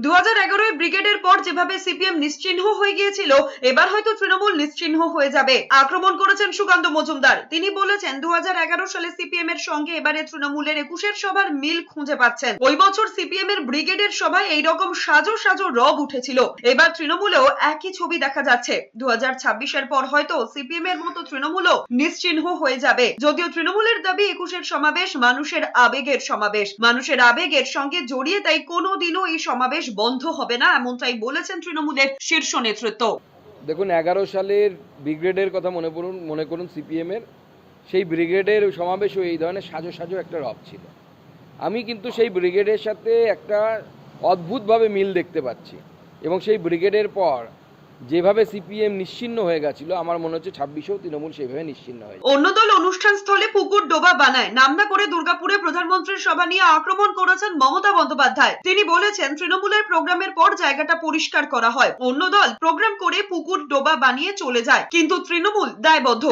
2011 ব্রিগেডের পর যেভাবে সিপিএম নিশ্চিহ্ন হয়ে গিয়েছিল, এবার হয়তো তৃণমূল নিশ্চিহ্ন হয়ে যাবে। আক্রমণ করেছেন সুকান্ত মজুমদার। তিনি বলেছেন 2011 সালে সিপিএম এর সঙ্গে এবারে তৃণমূলের 21 সভার মিল খুঁজে পাচ্ছেন। ওই বছর সিপিএম এর ব্রিগেডের সভায় এইরকম সাজো সাজো রব উঠেছিল। এবার তৃণমূলেও একই ছবি দেখা যাচ্ছে। 2026 এর পর হয়তো সিপিএম এর মতো তৃণমূলও নিশ্চিহ্ন হয়ে যাবে। যদিও তৃণমূলের দাবি 21 সমাবেশ মানুষের আবেগের সমাবেশ, মানুষের আবেগের সঙ্গে জড়িয়ে, তাই কোনোদিনও এই সমাবেশ বন্ধ হবে না, এমনটাই বলেছেন তৃণমূলের শীর্ষ নেতৃত্ব। দেখুন, 11 সালের ব্রিগেডের কথা মনে করুন সিপিএম এর সেই ব্রিগেডের সমাবেশও এই ধরনের সাজো সাজো একটা রব ছিল। আমি কিন্তু সেই ব্রিগেডের সাথে একটা অদ্ভুতভাবে মিল দেখতে পাচ্ছি, এবং সেই ব্রিগেডের পর যেভাবে সিপিএম নিশ্চিহ্ন হয়ে গেছিল, আমার মনে হচ্ছে 26-এও তৃণমূল সেইভাবে নিশ্চিহ্ন হয়ে যাবে। অন্য দল অনুষ্ঠান স্থলে পুকুর ডোবা বানায়, নামনা করে দুর্গাপুরে প্রধানমন্ত্রীর সভা নিয়ে আক্রমণ করেছেন মমতা বন্দ্যোপাধ্যায়। তিনি বলেছেন তৃণমূলের প্রোগ্রামের পর জায়গাটা পরিষ্কার করা হয়, অন্য দল প্রোগ্রাম করে পুকুর ডোবা বানিয়ে চলে যায়, কিন্তু তৃণমূল দায়বদ্ধ।